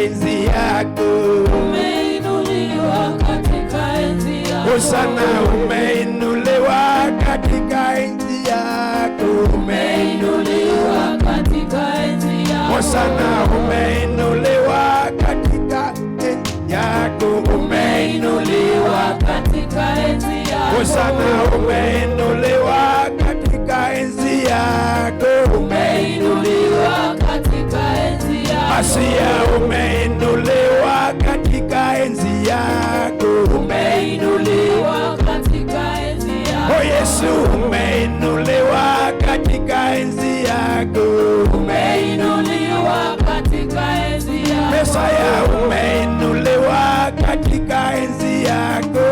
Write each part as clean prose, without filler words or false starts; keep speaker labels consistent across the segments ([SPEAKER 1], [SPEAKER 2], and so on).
[SPEAKER 1] enzi yako.
[SPEAKER 2] Umeinuliwa katika enzi yako.
[SPEAKER 1] Hosana, umeinuliwa katika enzi yako.
[SPEAKER 2] Umeinuliwa katika enzi yako.
[SPEAKER 1] Hosana, umeinuliwa katika enzi yako.
[SPEAKER 2] Umeinuliwa katika enzi yako.
[SPEAKER 1] Hosana, umeinuliwa katika enzi yako.
[SPEAKER 2] Umeinuliwa katika enzi yako.
[SPEAKER 1] Masia, umeinuliwa katika enzi yako.
[SPEAKER 2] Umeinuliwa katika enzi yako.
[SPEAKER 1] Oh Yesu, umeinuliwa katika enzi yako.
[SPEAKER 2] Umeinuliwa katika enzi yako.
[SPEAKER 1] Mesaya, umeinuliwa katika enzi yako.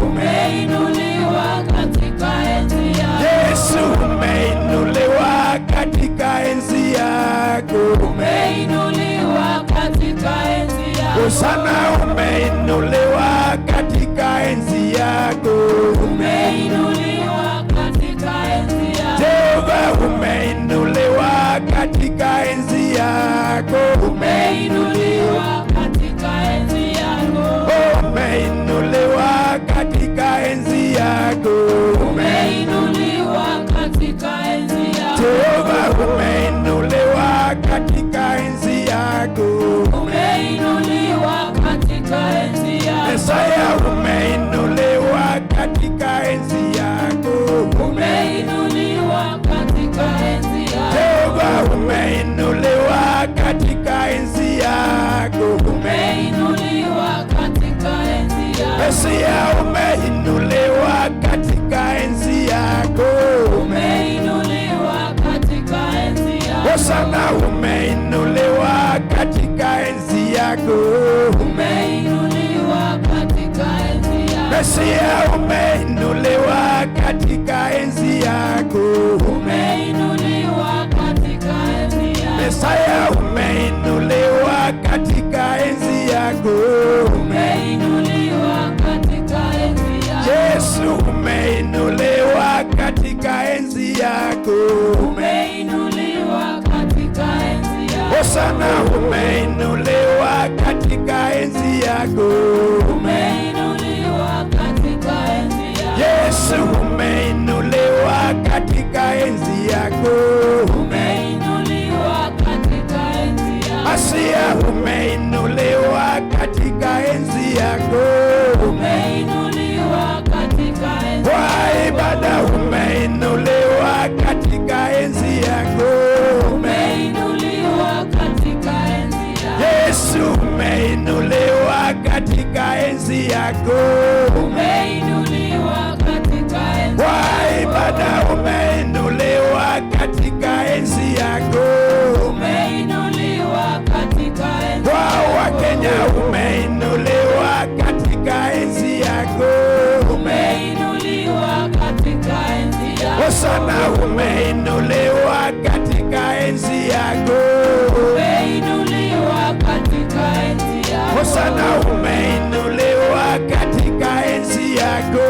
[SPEAKER 2] Umeinuliwa katika enzi yako.
[SPEAKER 1] Yesu, umeinuliwa katika enzi yako.
[SPEAKER 2] Umeinuliwa katika enzi yako.
[SPEAKER 1] Hosana, umeinuliwa katika enzi yako.
[SPEAKER 2] Umeinuliwa katika enzi yako.
[SPEAKER 1] Jehova, umeinuliwa katika enzi yako.
[SPEAKER 2] Umeinuliwa katika enzi yako.
[SPEAKER 1] Umeinuliwa katika enzi yako.
[SPEAKER 2] Umeinuliwa katika enzi yako.
[SPEAKER 1] Jehova, umeinuliwa katika enzi yako.
[SPEAKER 2] Umeinuliwa katika enzi yako.
[SPEAKER 1] Mesaya, umeinuliwa katika enzi yako.
[SPEAKER 2] Umeinuliwa katika enzi yako.
[SPEAKER 1] Jehova, umeinuliwa katika enzi yako.
[SPEAKER 2] Umeinuliwa katika enzi yako.
[SPEAKER 1] Mesia, umeinuliwa katika enzi yako.
[SPEAKER 2] Umeinuliwa katika enzi yako.
[SPEAKER 1] Hosana, umeinuliwa katika enzi yako.
[SPEAKER 2] Umeinuliwa katika enzi yako.
[SPEAKER 1] Mesia, umeinuliwa katika enzi yako.
[SPEAKER 2] Umeinuliwa katika enzi yako.
[SPEAKER 1] Mesaya, umeinuliwa katika enzi yako.
[SPEAKER 2] Umeinuliwa katika enzi yako.
[SPEAKER 1] Yesu, umeinuliwa katika enzi yako.
[SPEAKER 2] Umeinuliwa katika enzi yako.
[SPEAKER 1] Hosana, umeinuliwa katika enzi yako.
[SPEAKER 2] Umeinuliwa katika enzi yako.
[SPEAKER 1] Yesu, umeinuliwa katika enzi yako.
[SPEAKER 2] Umeinuliwa katika enzi yako.
[SPEAKER 1] Asia, umeinuliwa katika enzi yako.
[SPEAKER 2] Umeinuliwa katika enzi
[SPEAKER 1] Kwa
[SPEAKER 2] yako.
[SPEAKER 1] ibada, umeinuliwa katika enzi yako.
[SPEAKER 2] Umeinuliwa katika enzi yako.
[SPEAKER 1] Yesu, umeinuliwa katika enzi yako.
[SPEAKER 2] Umeinuliwa katika enzi
[SPEAKER 1] Kwa
[SPEAKER 2] yako.
[SPEAKER 1] ibada, umeinuliwa katika enzi yako.
[SPEAKER 2] Umeinuliwa katika enzi
[SPEAKER 1] Kwa
[SPEAKER 2] yako.
[SPEAKER 1] Wakenya, umeinuliwa katika enzi yako.
[SPEAKER 2] Umeinuliwa katika enzi yako.
[SPEAKER 1] Hosana, umeinuliwa katika enzi yako.
[SPEAKER 2] Umeinuliwa katika enzi yako.
[SPEAKER 1] Hosana, umeinuliwa katika enzi yako.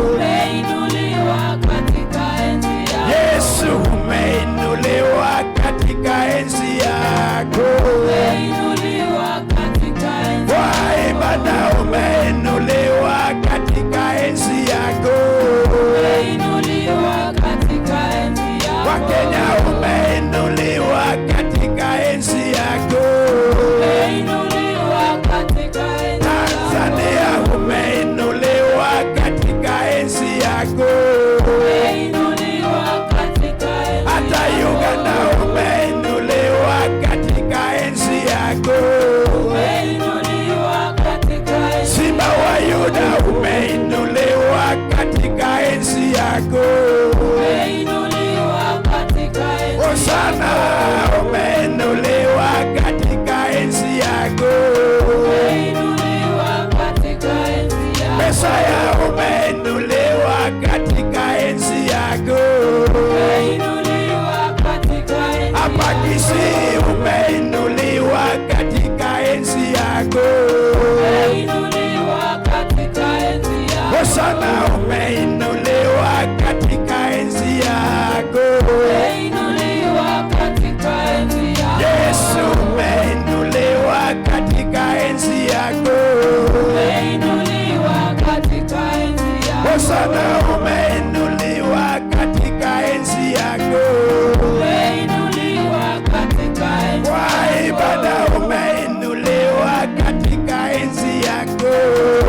[SPEAKER 2] Umeinuliwa katika enzi yako.
[SPEAKER 1] Yesu, umeinuliwa katika enzi yako.
[SPEAKER 2] Umeinuliwa katika enzi
[SPEAKER 1] Kwa
[SPEAKER 2] yako.
[SPEAKER 1] ibada, umeinuliwa katika enzi yako.
[SPEAKER 2] Umeinuliwa katika enzi yako.
[SPEAKER 1] Wakenya, umeinuliwa katika enzi yako.
[SPEAKER 2] Umeinuliwa katika enzi yako.
[SPEAKER 1] Tanzania, umeinuliwa katika enzi yako.
[SPEAKER 2] Umeinuliwa katika enzi
[SPEAKER 1] Hata
[SPEAKER 2] yako.
[SPEAKER 1] Uganda, umeinuliwa katika enzi yako.
[SPEAKER 2] Umeinuliwa katika enzi
[SPEAKER 1] Simba wa Yuda, umeinuliwa katika enzi yako.
[SPEAKER 2] Umeinuliwa katika enzi
[SPEAKER 1] Hosana, umeinuliwa katika enzi yako.
[SPEAKER 2] Umeinuliwa katika enzi yako.
[SPEAKER 1] Mesaya, umeinuliwa katika enzi yako.
[SPEAKER 2] Umeinuliwa katika enzi
[SPEAKER 1] Hapa Kisii, umeinuliwa katika enzi yako.
[SPEAKER 2] Umeinuliwa katika enzi yako.
[SPEAKER 1] Hosana, umeinuliwa katika enzi yako.
[SPEAKER 2] Umeinuliwa katika enzi yako.
[SPEAKER 1] Yesu, umeinuliwa katika Bwana umeinuliwa katika enzi yako.
[SPEAKER 2] umeinuliwa katika enzi
[SPEAKER 1] Kwa ibada
[SPEAKER 2] yako,
[SPEAKER 1] umeinuliwa katika enzi yako.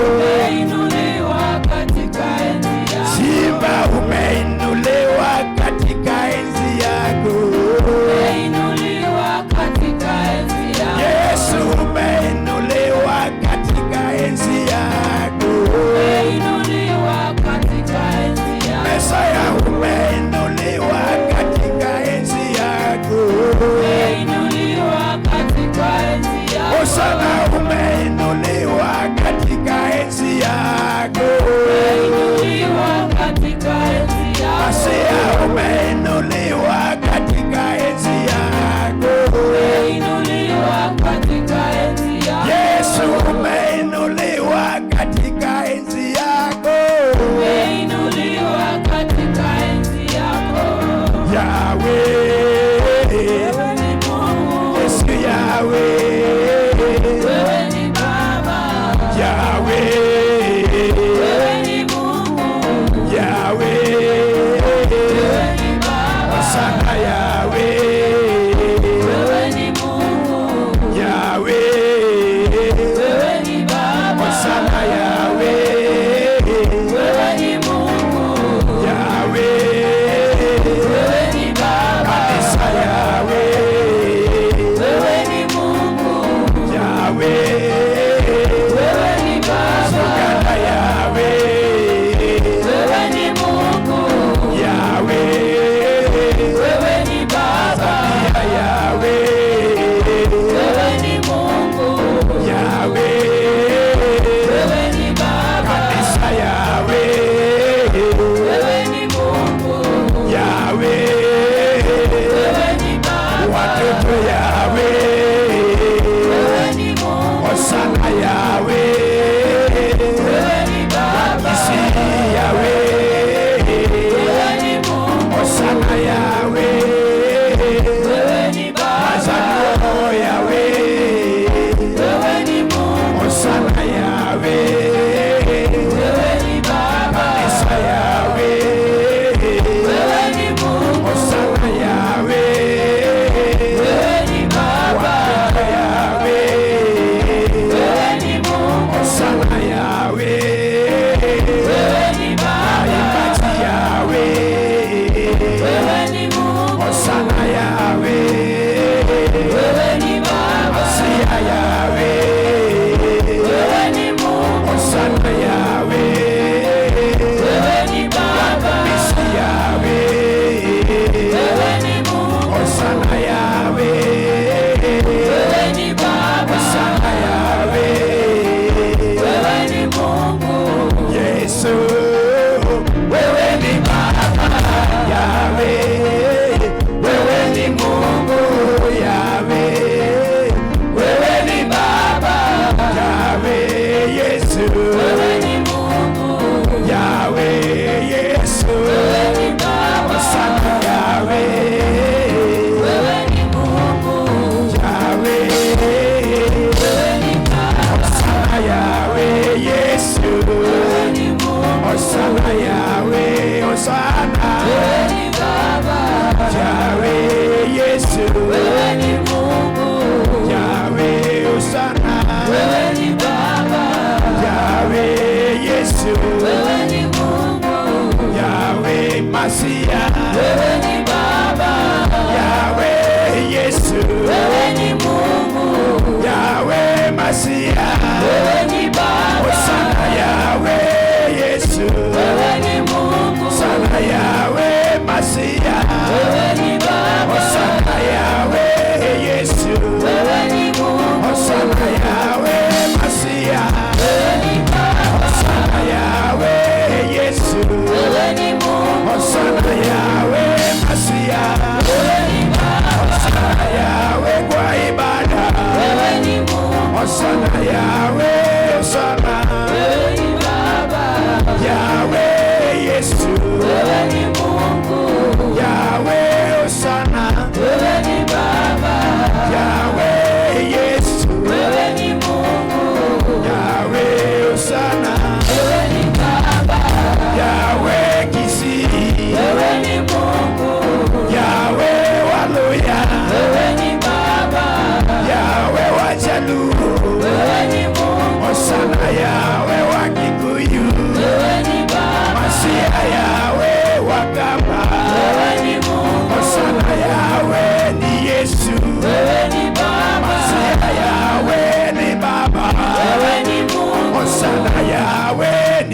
[SPEAKER 2] umeinuliwa katika enzi yako,
[SPEAKER 1] Simba umeinuliwa katika enzi yako.
[SPEAKER 2] umeinuliwa katika enzi yako,
[SPEAKER 1] Yesu umeinuliwa katika enzi yako.
[SPEAKER 2] umeinuliwa katika enzi yako,
[SPEAKER 1] Mesaya umeinuliwa katika enzi yako.
[SPEAKER 2] umeinuliwa katika enzi yako,
[SPEAKER 1] Hosana umeinuliwa katika enzi yako.
[SPEAKER 2] umeinuliwa katika enzi yako,
[SPEAKER 1] Masia umeinuliwa katika enzi yako.
[SPEAKER 2] umeinuliwa katika enzi yako,
[SPEAKER 1] Yesu umeinuliwa katika enzi yako.
[SPEAKER 2] umeinuliwa katika enzi yako.
[SPEAKER 1] Yahweh,
[SPEAKER 2] Wewe ni Mungu,
[SPEAKER 1] Yesu Yahweh,
[SPEAKER 2] wewe ni Baba,
[SPEAKER 1] Yahweh,
[SPEAKER 2] wewe ni Mungu,
[SPEAKER 1] Yahweh,
[SPEAKER 2] wewe ni Baba,
[SPEAKER 1] sana Yahweh,
[SPEAKER 2] wewe ni Mungu,
[SPEAKER 1] Yahweh,
[SPEAKER 2] wewe ni Baba,
[SPEAKER 1] sana Yahweh,
[SPEAKER 2] wewe ni Mungu,
[SPEAKER 1] Yahweh,
[SPEAKER 2] wewe ni Baba,
[SPEAKER 1] kanisa Yahweh,
[SPEAKER 2] wewe ni Mungu,
[SPEAKER 1] Yahweh,
[SPEAKER 2] wewe ni Baba,
[SPEAKER 1] Uganda Yahweh,
[SPEAKER 2] wewe ni Mungu,
[SPEAKER 1] Yahweh,
[SPEAKER 2] wewe ni Baba,
[SPEAKER 1] Yahweh,
[SPEAKER 2] wewe ni Mungu,
[SPEAKER 1] Yahweh,
[SPEAKER 2] wewe ni Baba,
[SPEAKER 1] kanisa Yahweh,
[SPEAKER 2] wewe ni Mungu,
[SPEAKER 1] Yahweh,
[SPEAKER 2] wewe ni Baba,
[SPEAKER 1] watoto Yahweh,
[SPEAKER 2] wewe ni Mungu,
[SPEAKER 1] Hosana Yahweh,
[SPEAKER 2] wewe ni Baba,
[SPEAKER 1] isi Yahweh,
[SPEAKER 2] wewe ni Mungu,
[SPEAKER 1] Hosana Yahweh,
[SPEAKER 2] wewe ni Baba,
[SPEAKER 1] Azano Yahweh,
[SPEAKER 2] wewe ni Mungu,
[SPEAKER 1] Hosana Yahweh,
[SPEAKER 2] wewe ni Baba,
[SPEAKER 1] kanisa Yahweh,
[SPEAKER 2] wewe ni Mungu,
[SPEAKER 1] Hosana Yahweh,
[SPEAKER 2] wewe ni Baba,
[SPEAKER 1] Yahweh,
[SPEAKER 2] wewe ni Mungu,
[SPEAKER 1] Hosana Yahweh,
[SPEAKER 2] wewe ni Baba,
[SPEAKER 1] Imbaji Yahweh,
[SPEAKER 2] wewe ni Mungu,
[SPEAKER 1] Hosana Yahweh,
[SPEAKER 2] wewe ni Baba,
[SPEAKER 1] Sia Yahweh,
[SPEAKER 2] wewe ni Mungu,
[SPEAKER 1] Hosana Yahweh,
[SPEAKER 2] wewe ni Baba,
[SPEAKER 1] Isi Yahweh,
[SPEAKER 2] wewe ni Mungu,
[SPEAKER 1] Hosana Yahweh,
[SPEAKER 2] wewe ni Baba,
[SPEAKER 1] Hosana Yahweh,
[SPEAKER 2] wewe ni Mungu,
[SPEAKER 1] Yesu, wewe ni Baba Yahweh, wewe ni Mungu Yahweh, wewe ni Baba Yahweh, Yesu,
[SPEAKER 2] wewe ni Mungu,
[SPEAKER 1] Yahweh, Yesu,
[SPEAKER 2] wewe ni Baba,
[SPEAKER 1] Sana Yahweh,
[SPEAKER 2] wewe ni Mungu,
[SPEAKER 1] Yahweh,
[SPEAKER 2] wewe ni Baba,
[SPEAKER 1] Sana Yahweh, Yesu,
[SPEAKER 2] wewe ni Mungu,
[SPEAKER 1] Sana Yahweh, Hosanna,
[SPEAKER 2] wewe ni Baba,
[SPEAKER 1] Yahweh, Yesu,
[SPEAKER 2] wewe ni Mungu,
[SPEAKER 1] Yahweh, Hosanna,
[SPEAKER 2] wewe ni Baba,
[SPEAKER 1] Yahweh, Yesu,
[SPEAKER 2] wewe ni Mungu,
[SPEAKER 1] Yahweh, Masia,
[SPEAKER 2] wewe ni Baba,
[SPEAKER 1] Yahweh, Yesu,
[SPEAKER 2] wewe ni Mungu,
[SPEAKER 1] Yahweh, Masia,
[SPEAKER 2] wewe ni Baba,
[SPEAKER 1] Hosanna, Yahweh, Yesu,
[SPEAKER 2] wewe ni Mungu,
[SPEAKER 1] Sana Yahweh, Masia,
[SPEAKER 2] wewe ni Baba,
[SPEAKER 1] Hosanna, Yahweh, Yesu,
[SPEAKER 2] wewe ni Mungu,
[SPEAKER 1] Hosanna, Yahweh, Masia,
[SPEAKER 2] wewe ni Baba,
[SPEAKER 1] Sana Yahweh,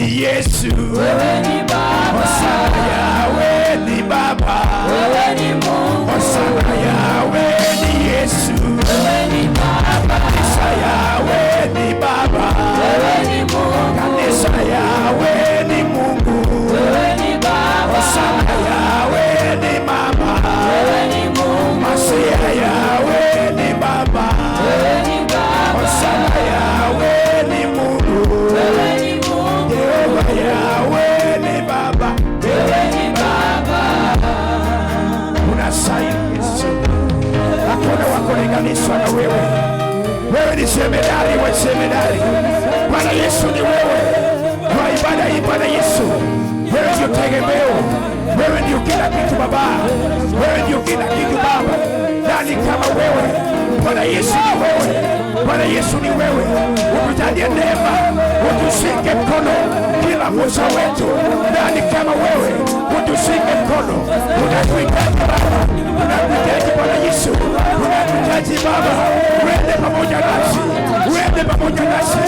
[SPEAKER 1] ni Yesu.
[SPEAKER 2] wewe ni Baba,
[SPEAKER 1] Hosana Yawe ni Baba,
[SPEAKER 2] wewe ni Mungu,
[SPEAKER 1] Hosana Yawe ni Yesu,
[SPEAKER 2] wewe ni Baba,
[SPEAKER 1] Kanisa Yawe ni Baba,
[SPEAKER 2] wewe ni Mungu,
[SPEAKER 1] Kanisa Yawe ni Mungu,
[SPEAKER 2] wewe ni Baba,
[SPEAKER 1] Hosana Yawe ni Mama,
[SPEAKER 2] wewe ni Mungu,
[SPEAKER 1] Masia Yawe ni Baba,
[SPEAKER 2] wewe ni Baba,
[SPEAKER 1] Hosana Yawe ni Mungu,
[SPEAKER 2] wewe ni Mungu,
[SPEAKER 1] Yehova Yawe ni Baba,
[SPEAKER 2] wewe ni Baba.
[SPEAKER 1] unastahili Yesu. Hakuna wa kulinganishwa na wewe. Wewe ni jemedari wa jemedari. Bwana Yesu ni wewe. Kwa ibada hii Bwana Yesu, wewe ndio tegemeo. Wewe ndio kila kitu Baba. Wewe ndio kila kitu Baba. Nani kama wewe? Bwana Yesu ni wewe. Bwana Yesu ni wewe. Utujalie neema, utushike mkono kila mmoja wetu. Nani kama wewe? Utushike mkono. Unatuhitaji Baba. Unatuhitaji Bwana Yesu. Unatuhitaji Baba. Uende pamoja nasi. Uende pamoja nasi.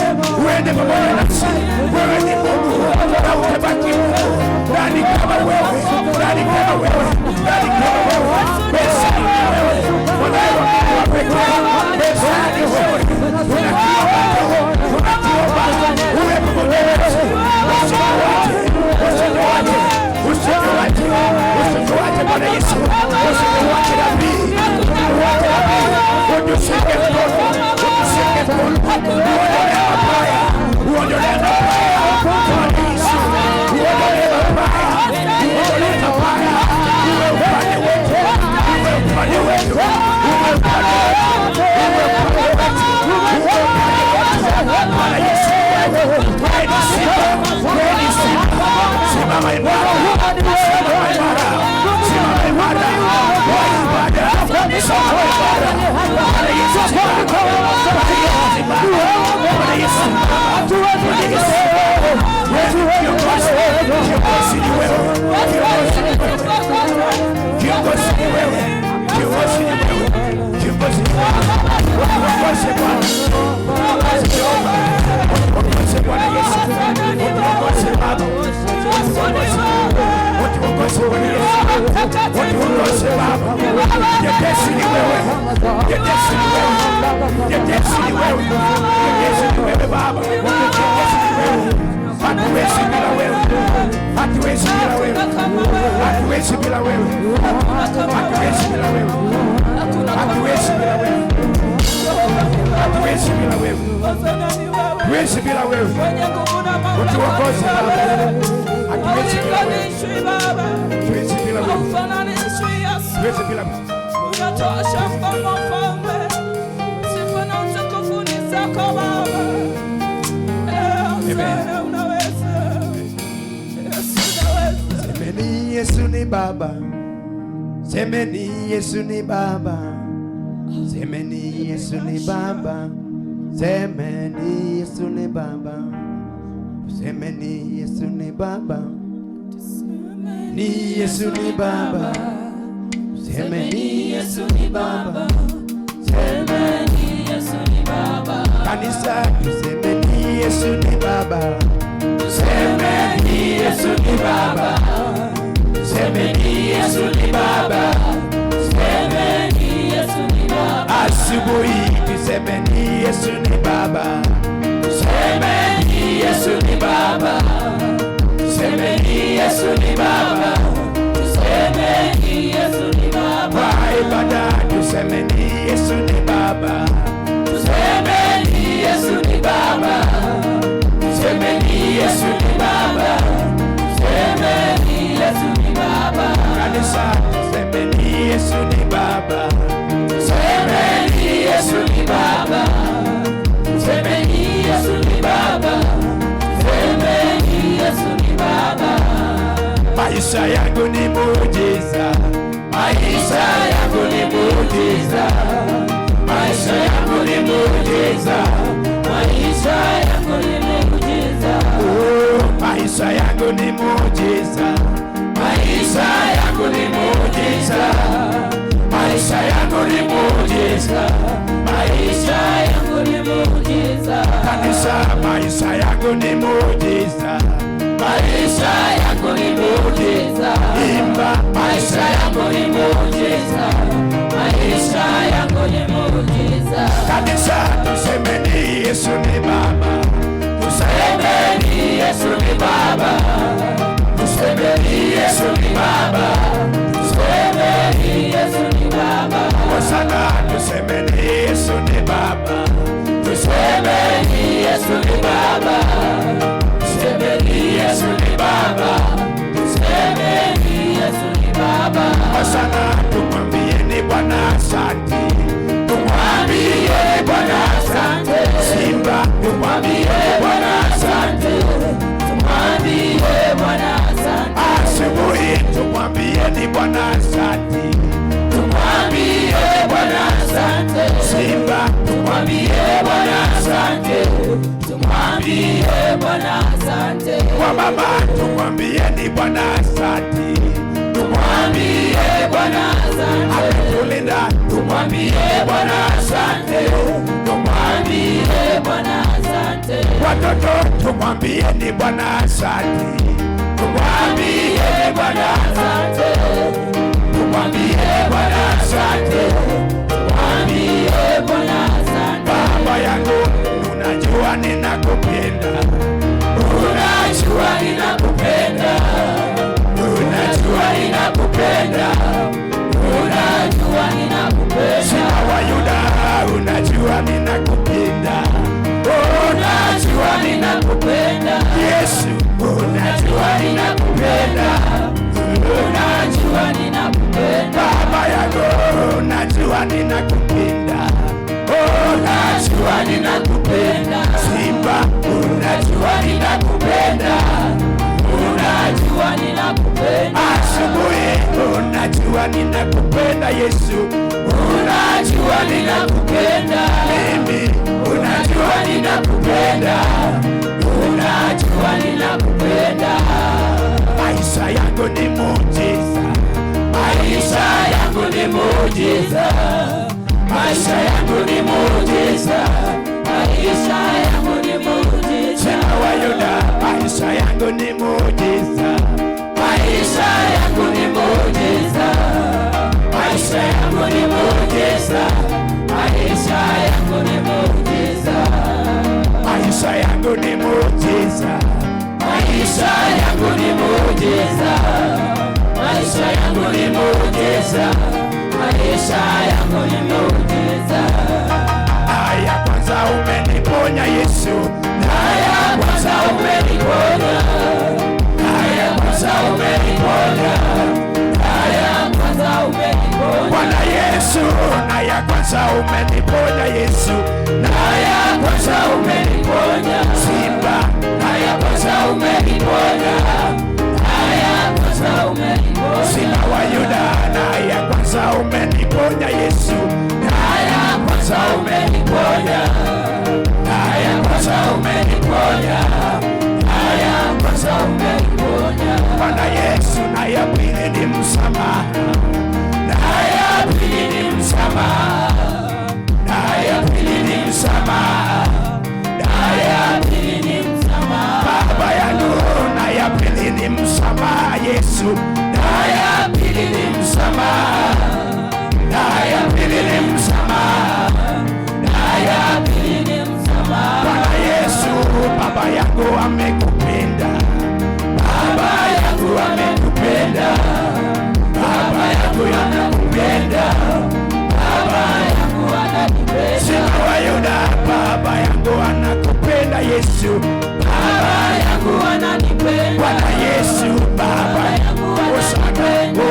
[SPEAKER 1] Uende pamoja nasi. Wewe ni Mungu na utabaki Mungu. Nani kama wewe? Nani kama wewe? Nani kama wewe? Pesa ni wewe. Mwanao wa pekee. Pesa ni wewe. Unatiomba. Uwe pamoja nasi. Usituache. Usituache. Usituache Bwana Yesu. Usituache nabii. Usituache nabii. Utushike mkono. Utushike mkono. Uondolee mabaya. Uondolee mabaya. Bwana Yesu. Uondolee mabaya. Uondolee mabaya. Uwe upande wetu. Uwe upande wetu. Uwe upande wetu. Uwe upande wetu. Uwe upande wetu. Bwana Yesu. Wewe ni simba. Wewe ni simba. Simama imara. Simama imara. Simama imara. Wa ibada. Simama imara. Bwana Yesu simama. Bwana Yesu simama. Bwana Yesu simama. Bwana Yesu simama. Wewe ni kiongozi. Kiongozi ni wewe. Kiongozi ni wewe. Kiongozi ni wewe. Kiongozi ni wewe. Kiongozi ni wewe. Utuongoze Bwana. Utuongoze Jehova. Utuongoze Bwana Yesu. Utuongoze Baba. Utuongoze Bwana Yesu. Utuongoze Baba. Tetesi ni wewe. Tetesi ni wewe. Tetesi ni wewe. Tetesi ni wewe Baba. Tetesi ni wewe. Hatuwezi bila wewe. Hatuwezi bila wewe. Hatuwezi bila wewe. Hatuwezi bila wewe. Hatuwezi bila wewe. Hatuwezi bila wewe. Hatuwezi bila wewe. Utuongoze Baba. Hatuwezi bila wewe. Hatuwezi bila wewe. Hatuwezi bila wewe.
[SPEAKER 2] Unatosha mfalme wa falme, sifa na utukufu ni zako Baba. Unaweza. Yesu unaweza.
[SPEAKER 1] Semeni Yesu ni Baba. Semeni Yesu ni Baba. Semeni Yesu ni Baba. Semeni Yesu ni Baba. Semeni Yesu ni Baba. Ni Yesu ni Baba. Semeni Yesu ni Baba.
[SPEAKER 2] Semeni Yesu ni Baba.
[SPEAKER 1] Kanisa semeni Yesu ni Baba. Semeni Yesu ni Baba. Semeni Yesu ni Baba.
[SPEAKER 2] Semeni Yesu ni Baba.
[SPEAKER 1] Asubuhi tusemeni Yesu ni Baba. Semeni Yesu ni Baba. Semeni Yesu ni Baba.
[SPEAKER 2] Semeni Yesu ni Baba.
[SPEAKER 1] Kwa ibada tusemeni Yesu ni Baba.
[SPEAKER 2] Semeni Yesu ni Baba.
[SPEAKER 1] Semeni Yesu ni Baba.
[SPEAKER 2] Semeni Yesu ni Baba.
[SPEAKER 1] Kanisa semeni Yesu ni Baba.
[SPEAKER 2] Semeni Yesu ni Baba. Semeni Yesu ni Baba. Semeni Yesu ni Baba.
[SPEAKER 1] Maisha yangu ni muujiza. Maisha yangu ni muujiza. Maisha yangu ni muujiza.
[SPEAKER 2] Maisha yangu ni muujiza.
[SPEAKER 1] Maisha yangu ni muujiza. Maisha yangu ni muujiza. Maisha yangu ni muujiza.
[SPEAKER 2] Maisha yangu ni muujiza.
[SPEAKER 1] Kanisa, maisha yangu ni muujiza.
[SPEAKER 2] maisha yangu ni muujiza.
[SPEAKER 1] Imba,
[SPEAKER 2] Maisha yangu ni muujiza. Maisha yangu ni muujiza.
[SPEAKER 1] kanisa tusemeni Yesu ni Baba.
[SPEAKER 2] Tusemeni Yesu ni Baba. Tusemeni Yesu ni Baba. Tusemeni Yesu ni Baba.
[SPEAKER 1] Hosana, tusemeni Yesu ni Baba.
[SPEAKER 2] Tusemeni Yesu ni Baba. Tusemeni Yesu ni Baba. Tusemeni Yesu ni Baba.
[SPEAKER 1] Hosana, tumwambieni Bwana asante.
[SPEAKER 2] Tumwambieni Bwana asante.
[SPEAKER 1] Simba,
[SPEAKER 2] Tumwambieni Bwana asante. Tumwambieni Bwana asante.
[SPEAKER 1] asubuhi tumwambieni Bwana asante.
[SPEAKER 2] Tumwambieni Bwana asante.
[SPEAKER 1] Simba,
[SPEAKER 2] Tumwambieni Bwana asante. Tumwambieni Bwana asante.
[SPEAKER 1] kwa baba tumwambieni Bwana asante.
[SPEAKER 2] Tumwambieni Bwana asante.
[SPEAKER 1] Ametulinda,
[SPEAKER 2] Tumwambieni Bwana asante. Tumwambieni Bwana asante.
[SPEAKER 1] watoto tumwambieni Bwana asante.
[SPEAKER 2] Tumwambieni Bwana asante. Tumwambieni Bwana asante. Tumwambieni Bwana asante.
[SPEAKER 1] Baba yangu, unajua ninakupenda.
[SPEAKER 2] Unajua ninakupenda. Unajua ninakupenda. Unajua ninakupenda.
[SPEAKER 1] Simba wa Yuda, unajua ninakupenda.
[SPEAKER 2] Unajua ninakupenda.
[SPEAKER 1] Yesu, unajua ninakupenda.
[SPEAKER 2] Unajua ninakupenda.
[SPEAKER 1] Baba yangu, unajua ninakupenda.
[SPEAKER 2] Unajua ninakupenda.
[SPEAKER 1] Simba, unajua ninakupenda.
[SPEAKER 2] Unajua ninakupenda.
[SPEAKER 1] Asubuhi, unajua ninakupenda Yesu.
[SPEAKER 2] Unajua ninakupenda.
[SPEAKER 1] Mimi, unajua ninakupenda.
[SPEAKER 2] Unajua ninakupenda.
[SPEAKER 1] Maisha yangu ni muujiza.
[SPEAKER 2] Maisha yangu ni muujiza. Maisha yangu ni muujiza. Maisha yangu ni muujiza.
[SPEAKER 1] Simba wa Yuda, maisha yangu ni muujiza.
[SPEAKER 2] Maisha yangu ni muujiza. Maisha yangu ni muujiza. Maisha yangu ni muujiza.
[SPEAKER 1] Maisha yangu ni muujiza.
[SPEAKER 2] Maisha yangu ni muujiza. Maisha yangu ni muujiza. Maisha yangu ni muujiza.
[SPEAKER 1] Haya kwanza umeniponya Yesu.
[SPEAKER 2] Haya kwanza umeniponya. Haya kwanza umeniponya. Haya kwanza umeniponya.
[SPEAKER 1] Bwana Yesu, haya kwanza umeniponya Yesu.
[SPEAKER 2] Haya kwanza umeniponya.
[SPEAKER 1] Simba,
[SPEAKER 2] Haya kwanza umeniponya. Haya kwanza umeniponya.
[SPEAKER 1] Simba wa Yuda, haya kwanza umeniponya Yesu.
[SPEAKER 2] Haya kwanza umeniponya. Haya kwanza umeniponya. Haya kwanza umeniponya.
[SPEAKER 1] Bwana Yesu, na ya pili ni msamaha.
[SPEAKER 2] Na ya pili ni msamaha.
[SPEAKER 1] Na ya pili ni msamaha.
[SPEAKER 2] Na ya pili ni msamaha.
[SPEAKER 1] Baba yangu, na ya pili ni msamaha Yesu.
[SPEAKER 2] Na ya pili ni msamaha.
[SPEAKER 1] Na ya pili ni msamaha.
[SPEAKER 2] Na ya pili ni msamaha.
[SPEAKER 1] Bwana Yesu, baba yangu amekupenda.
[SPEAKER 2] Baba yangu amekupenda. Baba yangu anakupenda. Baba yangu ananipenda.
[SPEAKER 1] Simba wa Yuda, baba yangu anakupenda Yesu.
[SPEAKER 2] Baba yangu ananipenda.
[SPEAKER 1] Bwana Yesu, baba
[SPEAKER 2] yangu ananipenda.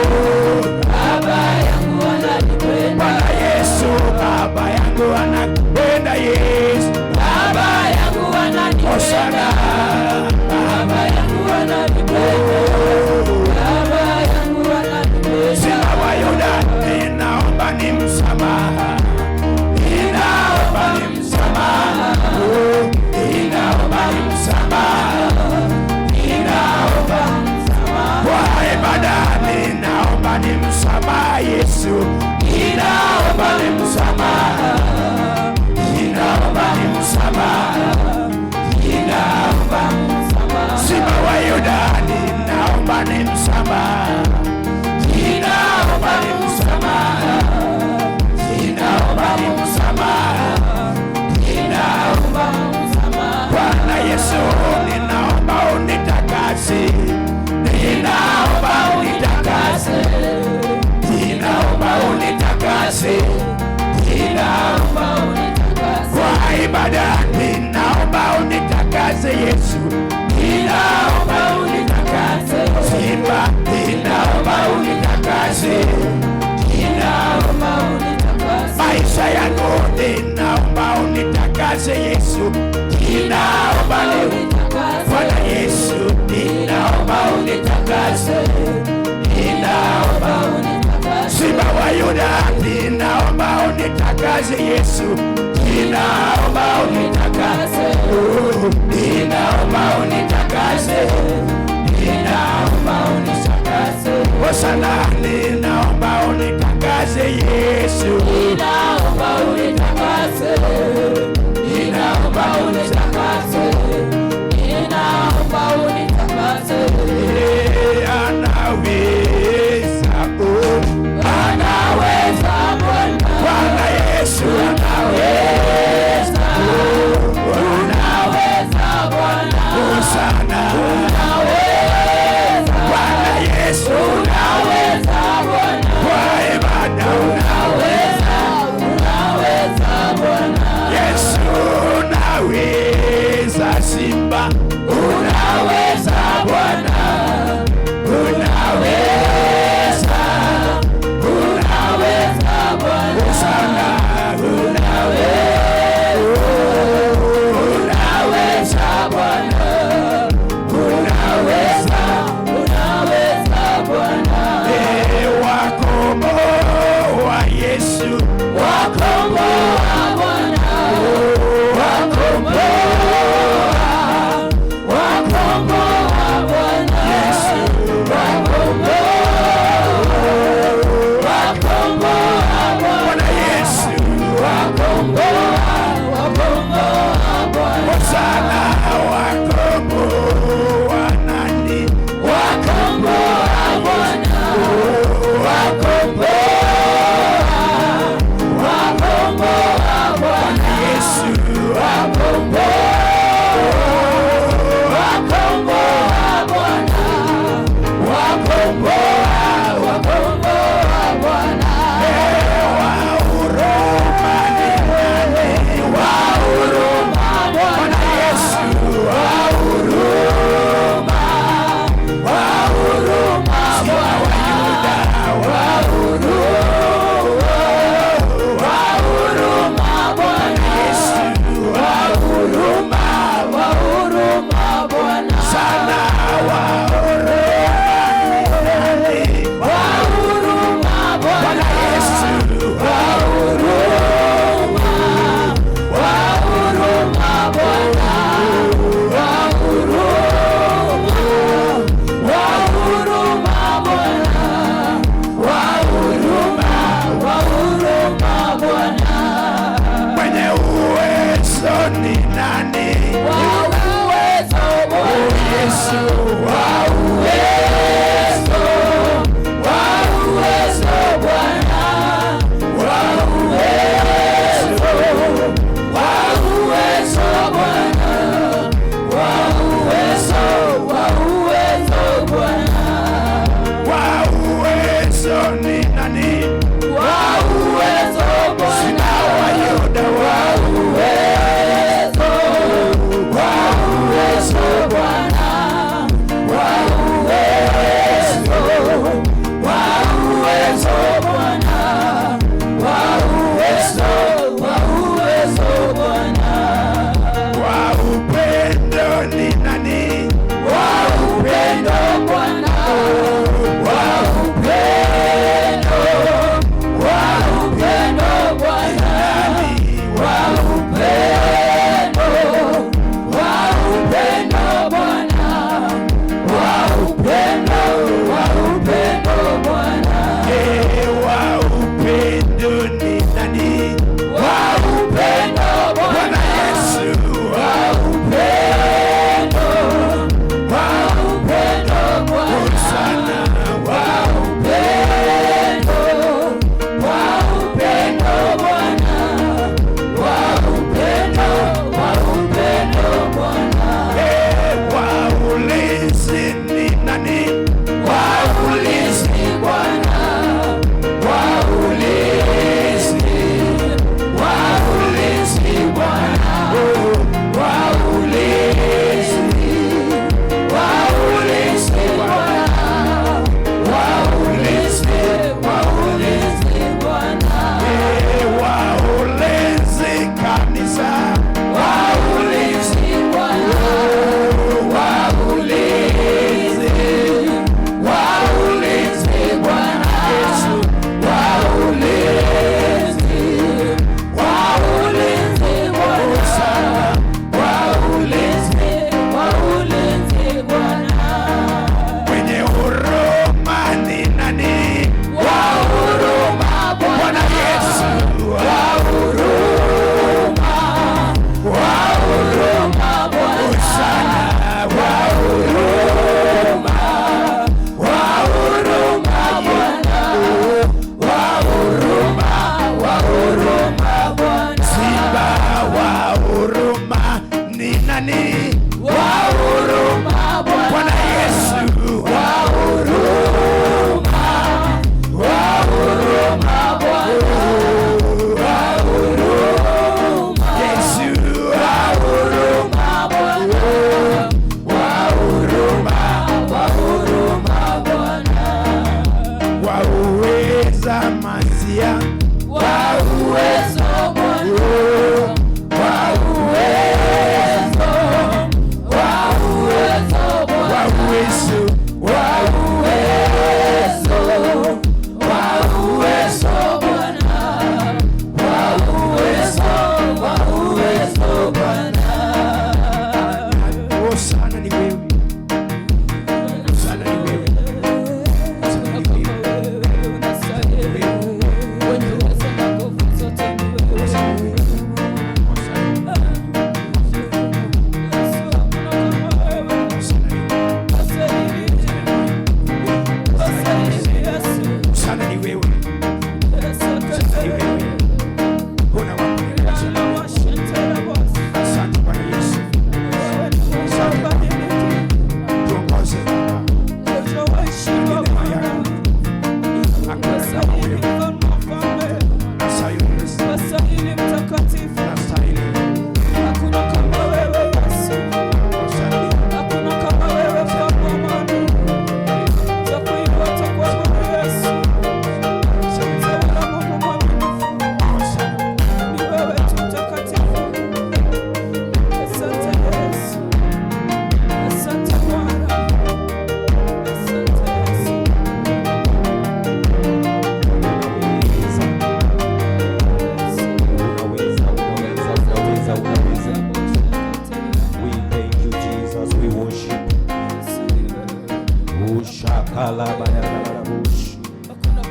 [SPEAKER 2] Baba yangu ananipenda.
[SPEAKER 1] Bwana Yesu, baba yangu anakupenda Yesu.
[SPEAKER 2] Baba yangu ananipenda.
[SPEAKER 1] Hosana,
[SPEAKER 2] Baba yangu ananipenda. Baba yangu ananipenda.
[SPEAKER 1] Simba wa Yuda, ninaomba ni msamaha. Ninaomba ni msamaha. Ninaomba ni msamaha.
[SPEAKER 2] Ninaomba msamaha.
[SPEAKER 1] Kwa ibada ninaomba ni msamaha Yesu.
[SPEAKER 2] Ninaomba ni msamaha.
[SPEAKER 1] Ninaomba ni msamaha.
[SPEAKER 2] Ninaomba msamaha.
[SPEAKER 1] Simba wa Yuda, ibada, ninaomba unitakase Yesu, ninaomba unitakase. Simba, ninaomba unitakase, ninaomba unitakase. Maisha yangu ninaomba unitakase Yesu, ninaomba unitakase. Bwana Yesu, ninaomba unitakase, ninaomba unitakase. Simba wa Yuda, ninaomba unitakase Yesu, ninaomba unitakase. Ninaomba unitakase, ninaomba unitakase. Hosana, ninaomba unitakase Yesu, ninaomba unitakase, ninaomba unitakase, ninaomba unitakase. Anaweza, anaweza Bwana Yesu, anaweza, unaweza Bwana. Hosana, unaweza Bwana Yesu, unaweza Bwana. Kwa ibada unaweza, unaweza Bwana Yesu, unaweza. Simba, unaweza Bwana, unaweza, unaweza Bwana. Hosana, unaweza Bwana, unaweza, unaweza Bwana. Wakomboa Yesu, wakomboa Bwana, wakomboa, wakomboa Bwana Yesu, wakomboa, wakomboa Bwana Yesu, wakomboa, wakomboa Bwana. Hosana, wakomboa nani? Wakomboa Bwana, wakomboa, wakomboa Bwana Yesu, wakomboa, wakomboa Bwana, wakomboa, wakomboa Bwana. Wa huruma ni nani? Wa huruma Bwana Yesu, wa huruma, wa huruma Bwana wa Yuda, wa huruma, wa huruma Bwana Yesu, wa huruma, wa huruma Bwana. Sana wa huruma ni nani? Wa huruma Bwana Yesu, wa huruma, wa huruma Bwana, wa huruma, wa huruma Bwana, wa huruma, wa huruma Bwana. Mwenye uwezo ni nani? Wa uwezo Bwana Yesu, wa uwezo, wa uwezo Bwana, wa uwezo, wa uwezo Bwana, wa uwezo, wa uwezo Bwana. Wa uwezo ni nani? Wa uwezo Bwana. Simba wa Yuda, wa uwezo, wa uwezo Bwana, wa uwezo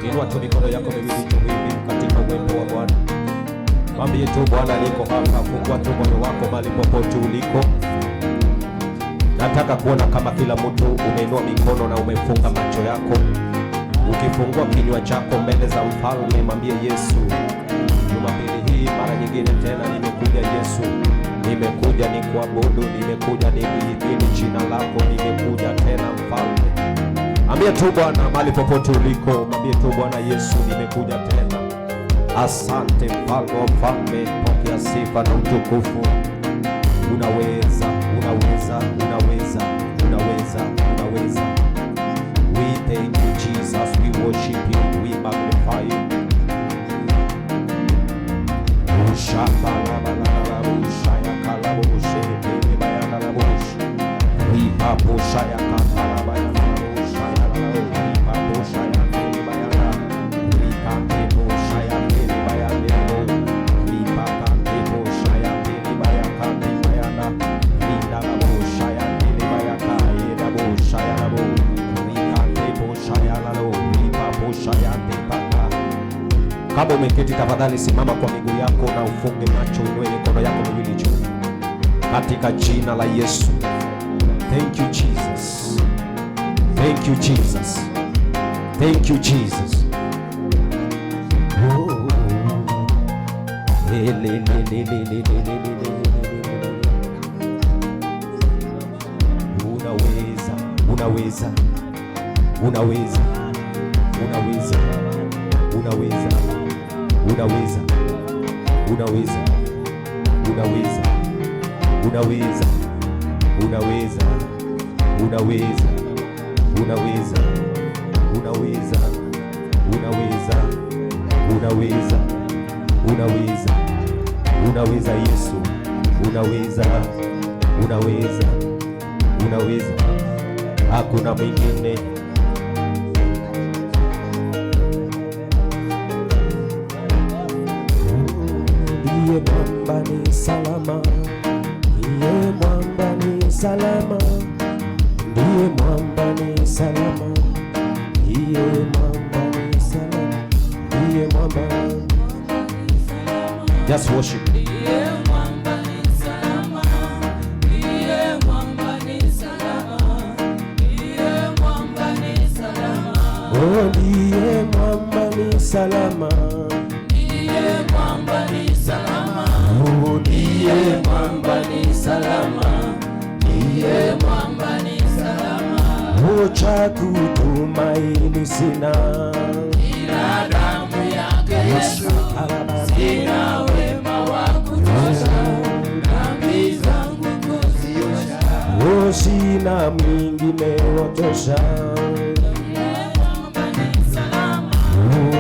[SPEAKER 3] Inua tu mikono yako miwili tu hivi katika uwepo wa Bwana. Mwambie tu Bwana, niko hapa. Fungua tu moyo wako mahali popote uliko. Nataka kuona kama kila mtu umeinua mikono na umefunga macho yako. Ukifungua kinywa chako mbele za mfalme, mwambie Yesu, Jumapili hii mara nyingine tena nimekuja Yesu. Nimekuja ni kuabudu, nimekuja ni kuhimidi jina lako, nimekuja tena mfalme. Mwambie tu Bwana mahali popote uliko, mwambie tu Bwana Yesu, nimekuja tena. Asante mfalme wa falme, pokea sifa na utukufu. Unaweza, unaweza, unaweza, unaweza, unaweza. We thank you Jesus, we worship you, we magnify you. Ushaba la la la la ushaya kala ushebe bayana la ush. We papo shaya kala bayana la ushaya la we papo shaya bayana. We papo shaya bayana lo. We papo shaya bayana bayana. We da la ushaya bayaka ida ushaya la bo. We papo shaya la lo. We papo shaya bayaka. Kama umeketi tafadhali simama kwa miguu yako na ufunge macho, uinue mikono yako miwili juu katika jina la Yesu. Thank you Jesus. Thank you Jesus. Thank you Jesus. Oh. Unaweza, unaweza, unaweza, unaweza, unaweza, unaweza, unaweza, unaweza, unaweza, unaweza, unaweza, unaweza, unaweza, unaweza, unaweza, unaweza, unaweza Yesu, unaweza, unaweza, unaweza, hakuna mwingine. Ndiye mwamba ni salama, ndiye mwamba ni salama, ndiye mwamba ni salama, ndiye mwamba ni salama, ndiye mwamba. Just worship.
[SPEAKER 2] Ndiye mwamba ni salama, ndiye mwamba ni salama, ndiye mwamba ni salama.
[SPEAKER 3] Oh, ndiye mwamba ni salama.
[SPEAKER 2] Ndiye mwamba ni salama.
[SPEAKER 3] Oh, ndiye
[SPEAKER 2] mwamba ni salama. Ndiye mwamba ni salama.
[SPEAKER 3] Oh, cha kutumaini sina
[SPEAKER 2] ila damu yake Yesu. Sina wema wa kutosha, dhambi zangu kuziosha.
[SPEAKER 3] oh, sina mwingine watosha.
[SPEAKER 2] Ndiye mwamba ni salama.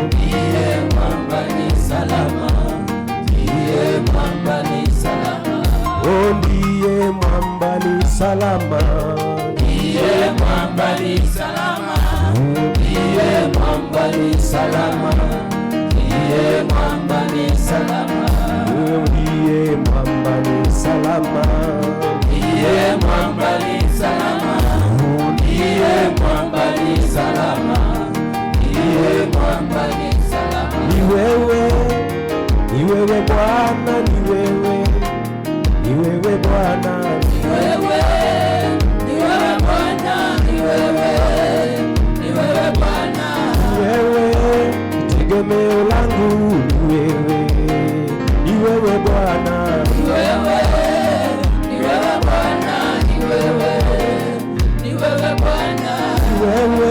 [SPEAKER 2] Ndiye mwamba ni salama. Ndiye mwamba ni salama.
[SPEAKER 3] Oh, ndiye mwamba ni salama.
[SPEAKER 2] Ndiye mwamba ni salama. Ndiye mwamba ni salama. Ndiye mwamba ni salama.
[SPEAKER 3] Oh, ndiye mwamba ni salama.
[SPEAKER 2] Ndiye mwamba ni salama. Ndiye mwamba ni salama. Ndiye mwamba ni salama.
[SPEAKER 3] Ni wewe Bwana, ni wewe Bwana,
[SPEAKER 2] Ni wewe Bwana, ni wewe Bwana.
[SPEAKER 3] ni wewe tegemeo langu, ni wewe Bwana,
[SPEAKER 2] Ni wewe Bwana, ni wewe Bwana.
[SPEAKER 3] ni wewe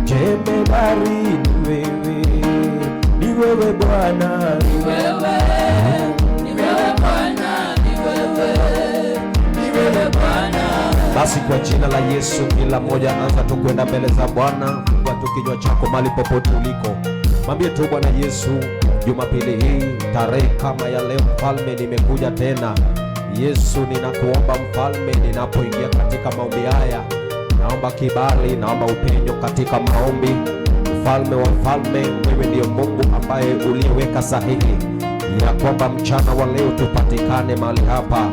[SPEAKER 3] jemedari, ni wewe Bwana,
[SPEAKER 2] Ni wewe Bwana, ni wewe Bwana.
[SPEAKER 3] Basi kwa jina la Yesu, kila mmoja anza tu kwenda mbele za Bwana. Fungua tu kinywa chako mahali popote uliko, mwambie tu Bwana Yesu, Jumapili hii tarehe kama ya leo, mfalme, nimekuja tena. Yesu, ninakuomba mfalme, ninapoingia katika maombi haya, naomba kibali, naomba upenyo katika maombi. Mfalme wa falme, wewe ndiye Mungu ambaye uliyeweka sahihi ya kwamba mchana wa leo tupatikane mahali hapa.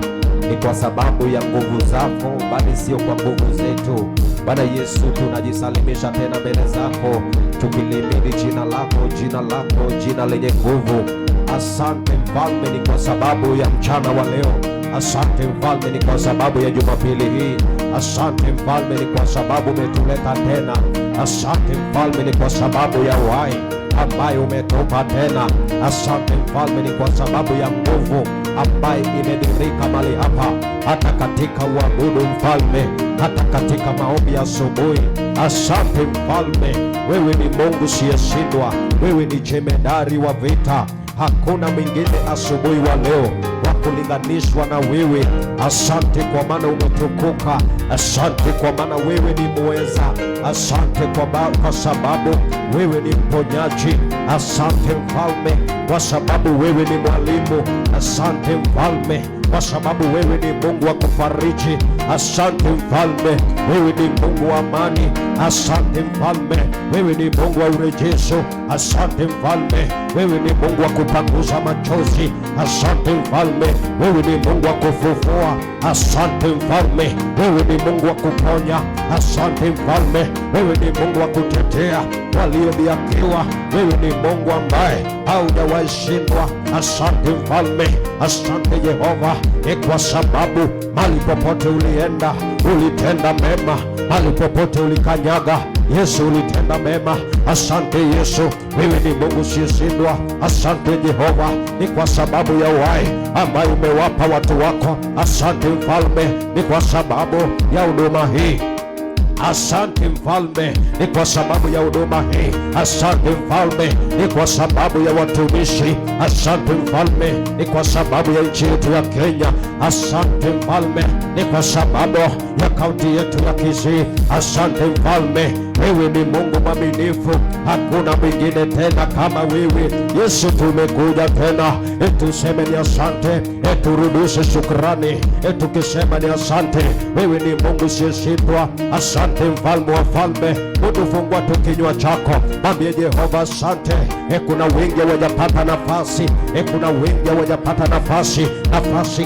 [SPEAKER 3] ni kwa sababu ya nguvu zako, bali sio kwa nguvu zetu. Bwana Yesu, tunajisalimisha tena mbele zako, tukilihimidi jina lako, jina lako, jina lenye nguvu. Asante Mfalme, ni kwa sababu ya mchana wa leo. Asante Mfalme, ni kwa sababu ya Jumapili hii. Asante Mfalme, ni kwa sababu umetuleta tena. Asante Mfalme, ni kwa sababu ya uhai ambayo umetupa tena. Asante Mfalme, ni kwa sababu ya nguvu ambayo imedirika mahali hapa, hata katika uabudu Mfalme, hata katika maombi ya asubuhi. Asante Mfalme, wewe ni Mungu siyeshindwa, wewe ni jemedari wa vita. Hakuna mwingine asubuhi wa leo wa kulinganishwa na wewe. Asante kwa maana umetukuka. Asante kwa maana wewe ni muweza. Asante kwa sababu wewe ni mponyaji. Asante Mfalme kwa sababu wewe ni mwalimu. Asante Mfalme kwa sababu wewe ni Mungu wa kufariji. Asante Mfalme, wewe ni Mungu wa amani. Asante Mfalme, wewe ni Mungu wa urejesho. Asante Mfalme, wewe ni Mungu wa kupanguza machozi. Asante Mfalme, wewe ni Mungu wa kufufua. Asante Mfalme, wewe ni Mungu wa kuponya. Asante Mfalme, wewe ni Mungu wa kutetea waliodhihakiwa. Wewe ni Mungu ambaye haujawahi shindwa. Asante Mfalme, asante Yehova, ni kwa sababu mahali popote ulienda ulitenda mema, mahali popote ulikanyaga Yesu ulitenda mema. Asante Yesu, wewe ni Mungu siyeshindwa. Asante Jehova, ni kwa sababu ya uhai ambayo umewapa watu wako. Asante Mfalme, ni kwa sababu ya huduma hii. Asante Mfalme, ni kwa sababu ya huduma hii. Asante Mfalme, ni kwa sababu ya watumishi. Asante Mfalme, ni kwa sababu ya nchi yetu ya Kenya. Asante Mfalme, ni kwa sababu ya kaunti yetu ya Kisii. Asante Mfalme, wewe ni Mungu mwaminifu, hakuna mwingine tena kama wewe. Yesu, tumekuja tena tuseme ni asante, turudishe shukrani tukisema ni asante. Wewe ni Mungu siyeshindwa. Asante Mfalme wa falme, utufungua tu kinywa chako, mwambie Jehova asante. Kuna wengi hawajapata nafasi, kuna wengi hawajapata nafasi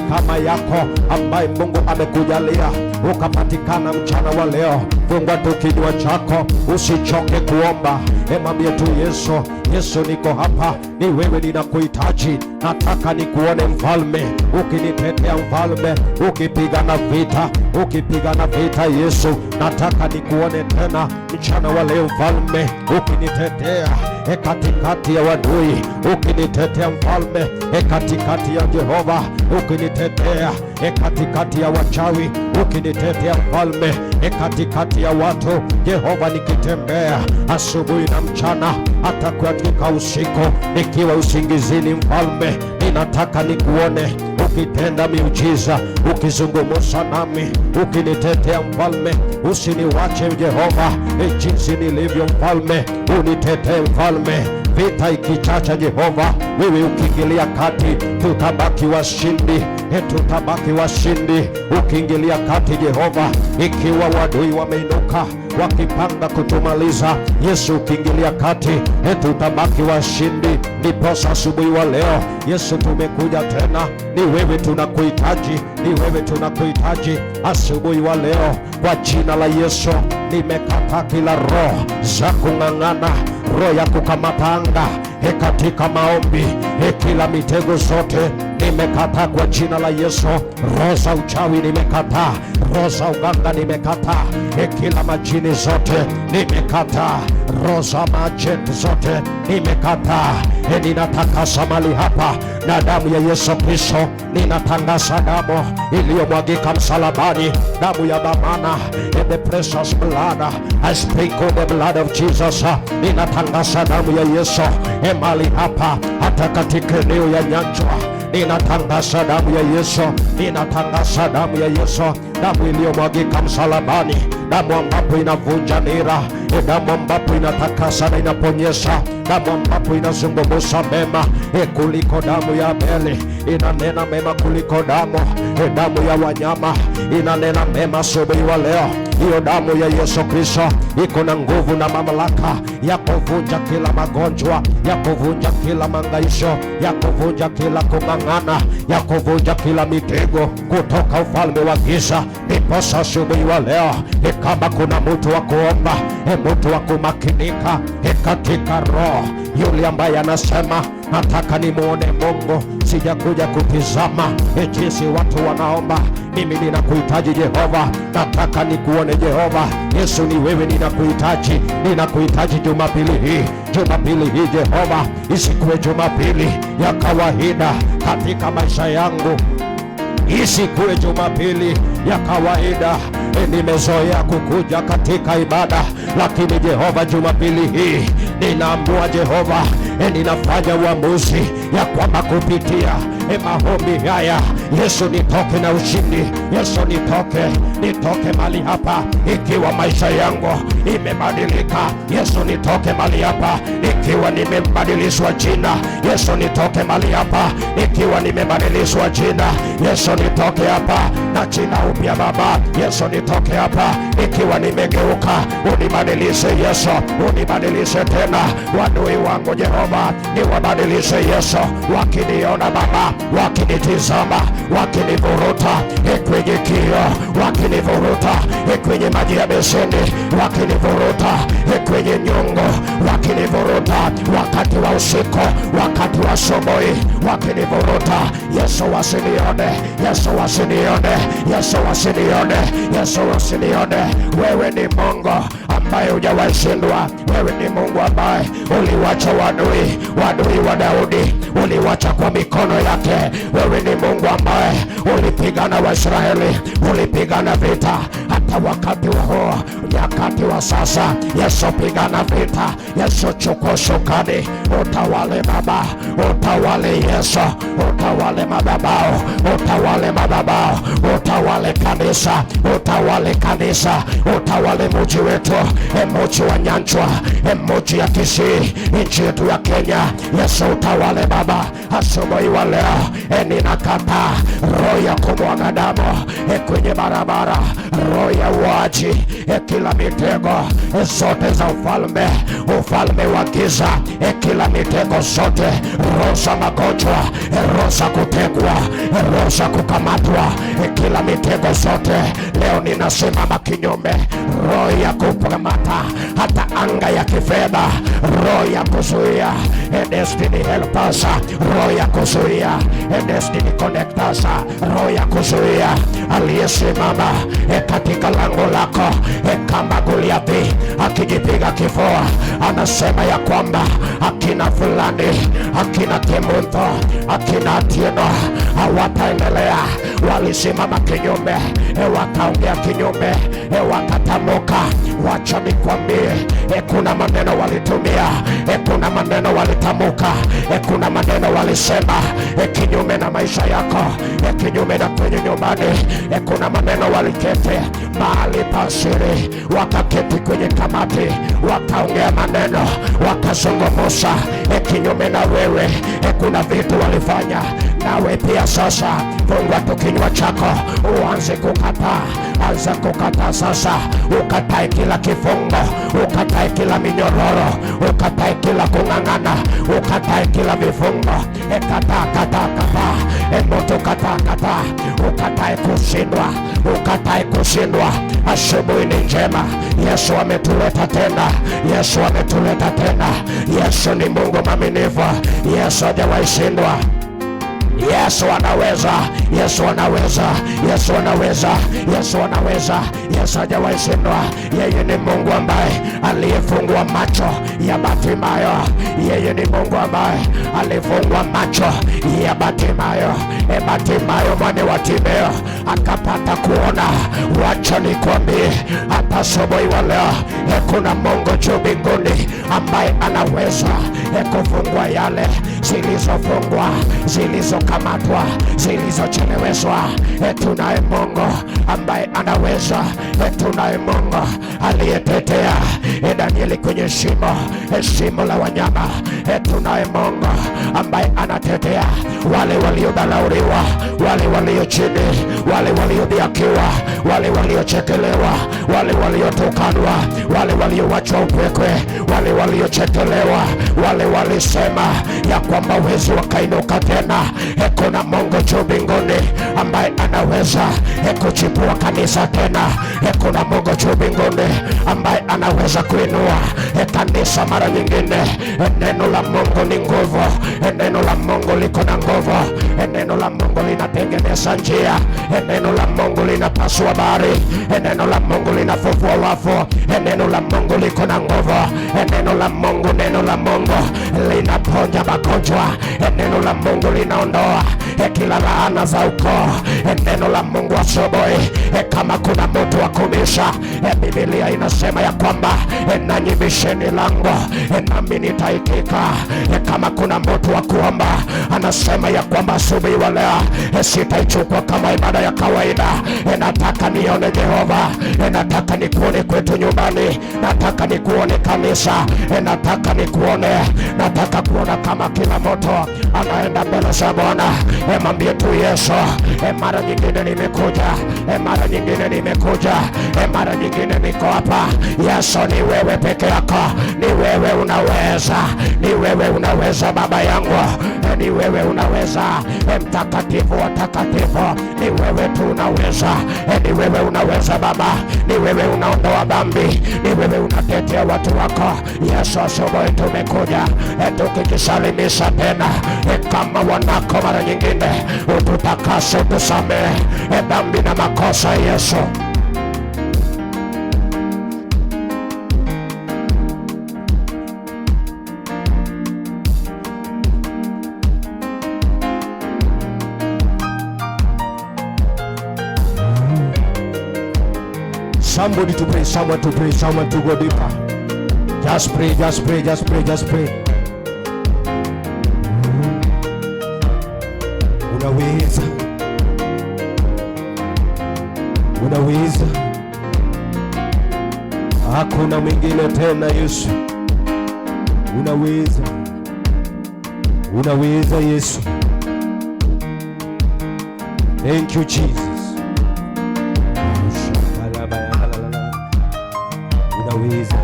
[SPEAKER 3] kama yako ambaye Mungu amekujalia ukapatikana mchana wa leo. Fungua tu kinywa chako, usichoke kuomba. Mwambie tu Yesu, Yesu niko hapa, ni wewe ninakuhitaji. Nataka nikuone Mfalme, ukinitetea Mfalme, ukipigana vita Yesu. Nataka nikuone tena mchana wa leo Mfalme, ukinitetea katikati ya wadui, ukinitetea Mfalme katikati ya Jehova, ukinitetea katikati ya wachawi, ukinitetea Mfalme katikati ya watu. Jehova, nikitembea asubuhi na mchana, hata katika usiku nikiwa usingizini Mfalme, ninataka nikuone ukitenda miujiza, ukizungumza nami, ukinitetea Mfalme. Usiniwache Jehova jinsi nilivyo Mfalme, unitetee Mfalme. Vita ikichacha Jehova, wewe ukiingilia kati, tutabaki washindi, tutabaki washindi ukiingilia kati Jehova. Ikiwa wadui wameinuka wakipanga kutumaliza, Yesu ukiingilia kati, tutabaki washindi. Ndiposa asubuhi wa leo Yesu tumekuja tena, ni wewe tunakuhitaji, ni wewe tunakuhitaji asubuhi wa leo. Kwa jina la Yesu nimekata kila roho za kung'ang'ana, roho ya kukamata anga katika maombi, kila mitego zote nimekata kwa jina la Yesu. Roho za uchawi nimekata, roho za uganga nimekata, kila majini zote nimekata, roho za majenti zote nimekata. Ninatakasa mali hapa na damu ya Yesu Kristo. Ninatangaza damu iliyomwagika msalabani, damu ya dhamana, the precious blood. I sprinkle the blood of Jesus. Ninatangaza damu ya Yesu mali hapa, hata katika eneo ya Nyanjwa. Ninatangaza damu ya Yesu, ninatangaza damu ya Yesu, damu iliyomwagika msalabani, damu ambapo inavunja nira, damu ambapo inatakasa na inaponyesha, damu ambapo inazungumza mema kuliko damu ya Abeli. inanena mema kuliko damu, damu ya wanyama inanena mema asubuhi wa leo. Hiyo damu ya Yesu Kristo iko na nguvu na mamlaka ya kuvunja kila magonjwa, ya kuvunja kila mangaisho, ya kuvunja kila kung'ang'ana, ya kuvunja kila mitego kutoka ufalme wa giza. Ndiposa asubuhi wa leo, kama kuna mtu wa kuomba, mtu wa kumakinika katika roho, yule ambaye anasema nataka nimuone Mungu, sijakuja kutizama jinsi watu wanaomba. Mimi ninakuhitaji Jehova, nataka nikuone Jehova. Yesu ni wewe, ninakuhitaji, ninakuhitaji Jumapili hii. Jumapili hii Jehova, isikuwe Jumapili ya kawaida katika maisha yangu, isikuwe Jumapili ya kawaida. Nimezoea kukuja katika ibada, lakini Jehova, Jumapili hii ninaamua Jehova, ninafanya uamuzi ya kwamba kupitia maombi haya, Yesu nitoke na ushindi. Yesu nitoke mali hapa ikiwa maisha yangu imebadilika. Yesu nitoke mali hapa ikiwa nimebadilishwa jina. Yesu nitoke mali hapa ikiwa nimebadilishwa jina. Yesu nitoke hapa na jina upya Baba. Yesu nitoke hapa ikiwa nimegeuka. Unibadilishe Yesu, unibadilishe tena. Wadui wangu Jehova niwabadilishe Yesu, wakiniona Baba, wakinitizama, wakinivuruta kwenye kio, wakinivuruta kwenye maji ya beseni, wakinivuruta kwenye nyungu, wakinivuruta wakati wa usiku, wakati wa asubuhi, wakinivuruta. Yesu wasinione, Yesu wasinione, Yesu wasinione, Yesu wasinione. Wewe ni Mungu ambaye hujawahi shindwa. Wewe ni Mungu ambaye uliwacha wadui wa Daudi, uliwacha kwa mikono yake. Wewe ni Mungu ambaye ulipigana Waisraeli, ulipigana vita hata wakati wa huo, nyakati wa sasa. Yesu pigana vita. Yesu chukua shukani, utawale Baba, utawale Yesu, utawale madhabahu, utawale madhabahu, utawale kanisa, utawale kanisa, utawale mji wetu, mji wa Nyanchwa, mji ya Kisii, nchi yetu ya Kenya. Yesu utawale Baba. Asubuhi wa leo ninakataa roho ya kumwaga damu kwenye barabara, roho ya uaji, kila mitego zote za ufalme wa giza, kila mitego zote, roho za magonjwa, roho za kutegwa, roho za kukamatwa, kila mitego zote leo ninasimama kinyume. Roho ya kukamata hata anga ya kifedha, roho ya kuzuia destiny helpers, roho ya kuzuia destiny connectors, roho ya kuzuia aliyesimama katika lango lako kama Goliathi akijipiga kifua, anasema ya kwamba akina fulani, akina Timotheo, akina Atieno hawataendelea. Walisimama kinyume, wakaongea kinyume, wakatamuka. Wacha nikwambie, kuna maneno walitumia, kuna maneno walitamuka, kuna maneno walisema kinyume na maisha yako, kinyume na kwenye nyumbani. Kuna maneno walikete mahali pa siri, wakaketi kwenye kamati, wakaongea maneno, wakazungumza kinyume na wewe. Kuna vitu walifanya nawe pia. Sasa fungua tu kinywa chako, uanze kukataa. Anza kukataa sasa, ukatae kila kifungo, ukatae kila minyororo, ukatae kila kung'ang'ana, ukatae kila vifungo. Kataa moto, kataa, ukatae kushindwa, ukatae kushindwa. Asubuhi ni njema. Yesu ametuleta tena, Yesu ametuleta tena. Yesu ni Mungu mwaminifu. Yesu hajawahi shindwa. Yesu anaweza, Yesu anaweza, Yesu anaweza, Yesu anaweza. Yesu hajawahi shindwa. Yeye ni Mungu ambaye aliyefungua macho ya Bartimayo. Yeye ni Mungu ambaye alifungua macho ya Bartimayo. Bartimayo mwana wa Timeo akapata kuona. Wacha nikwambie, hata asubuhi wa leo kuna Mungu juu mbinguni ambaye anaweza kufungua yale zilizofungwa, zilizo
[SPEAKER 1] zilizokamatwa, zilizocheleweshwa. Tunaye Mungu ambaye anaweza. Tunaye Mungu aliyetetea Danieli kwenye shimo la wanyama. Tunaye Mungu ambaye anatetea wale waliodhalauriwa, wale walio chini, wale waliodhiakiwa, wale waliochekelewa, wale waliotukanwa, wale waliowachwa upweke, wale waliochetelewa, wale walisema ya kwamba wezi wakainuka tena. Kuna Mungu juu mbinguni ambaye anaweza kuchipua kanisa tena. Kuna Mungu juu mbinguni ambaye anaweza kuinua kanisa mara nyingine. Neno la Mungu ni nguvu. Neno la Mungu liko na nguvu. Neno la Mungu linatengeneza njia. Neno la Mungu linapasua bahari. Neno la Mungu linafufua wafu. Neno la Mungu liko na nguvu. Neno la Mungu linaponya magonjwa. Neno la Mungu linaondoa kila laana za ukoo. Neno la Mungu asubuhi, kama kuna mtu wa kubisha, Biblia inasema ya kwamba nanyi bisheni lango nami nitaitika. Kama kuna mtu wa kuomba, anasema ya kwamba asubuhi wa leo sitaichukua kama ibada ya kawaida. Nataka nione Jehova, nataka nikuone kwetu nyumbani, nataka nikuone kanisa, nataka nikuone, nataka kuona kama kila mtu anaenda mbele za Bwana. Mwambie tu Yesu, mara nyingine nimekuja, mara nyingine nimekuja, mara nyingine niko hapa. Yesu, ni wewe peke yako, ni wewe unaweza, ni wewe unaweza Baba yangu, ni wewe unaweza Mtakatifu wa takatifu, ni wewe tu unaweza, ni wewe unaweza Baba, ni wewe unaondoa dhambi, ni wewe unatetea watu wako. Yesu, asubuhi tumekuja tukijisalimisha tena kama wanako. Mara nyingine ututakase, utusamehe dhambi na makosa Yesu. Somebody to pray, someone to pray, someone to go deeper. Just pray, just pray, just pray, just pray. Unaweza, unaweza, hakuna mwingine tena Yesu. Unaweza, unaweza Yesu. Thank you Jesus. Unaweza,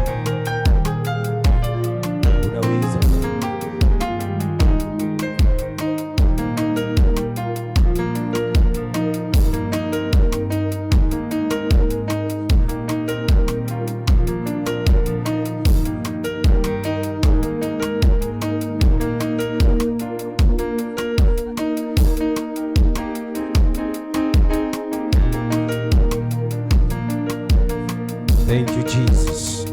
[SPEAKER 1] unaweza. Thank you Jesus.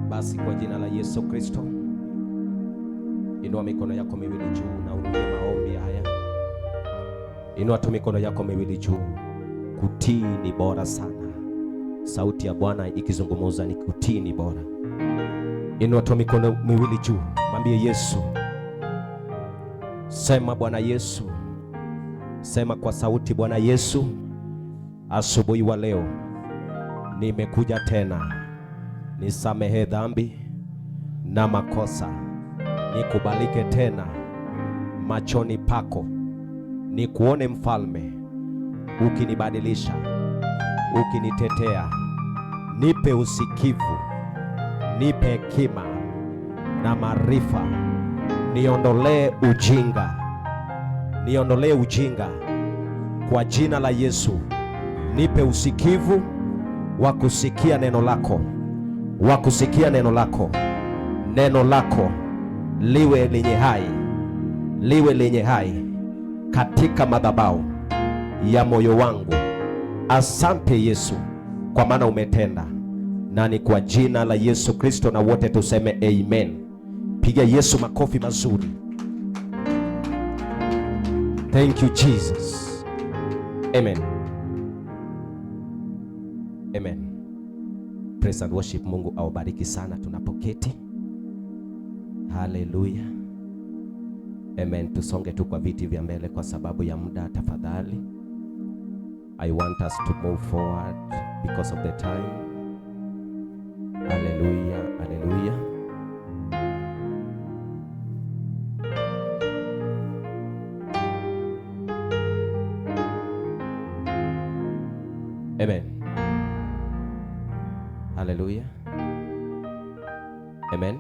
[SPEAKER 1] Basi kwa jina la Yesu Kristo, inua mikono yako miwili juu na urudie maombi haya. Inua tu mikono yako miwili juu. Kutii ni bora sana. Sauti ya Bwana ikizungumza ni kutii ni bora. Inua tu mikono miwili juu. Mwambie Yesu. Sema Bwana Yesu. Sema kwa sauti, Bwana Yesu, asubuhi wa leo nimekuja tena. Nisamehe dhambi na makosa. Nikubalike tena machoni pako. Nikuone mfalme, ukinibadilisha, ukinitetea. Nipe usikivu,
[SPEAKER 3] nipe hekima na maarifa, niondolee ujinga kwa jina la Yesu. Nipe usikivu wa kusikia neno lako, neno lako liwe lenye hai katika madhabahu ya moyo wangu. Asante Yesu, kwa maana umetenda, na ni kwa jina la Yesu Kristo, na wote tuseme amen. Piga Yesu makofi mazuri. Thank you Jesus. Amen. Amen. Praise and worship. Mungu awabariki sana tunapoketi. Hallelujah. Amen. Tusonge tu kwa viti vya mbele kwa sababu ya muda tafadhali. I want us to move forward because of the time. Hallelujah. Hallelujah. Amen. Hallelujah. Amen.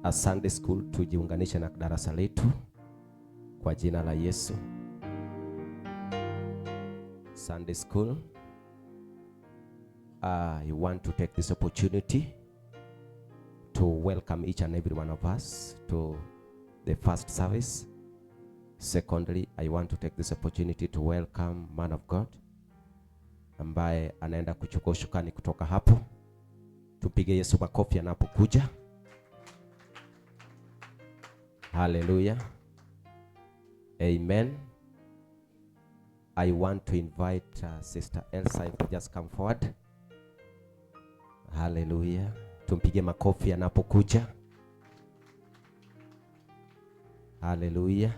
[SPEAKER 3] A Sunday school tujiunganishe na darasa letu kwa jina la Yesu. Sunday school, I want to take this opportunity to welcome each and every one of us to the first service. Secondly, I want to take this opportunity to welcome man of God ambaye anaenda kuchukua shukani kutoka hapo. Tupige Yesu makofi anapokuja. Hallelujah. Amen. I want to invite Sister Elsa to just come forward. Hallelujah. Tumpige makofi anapokuja. Hallelujah.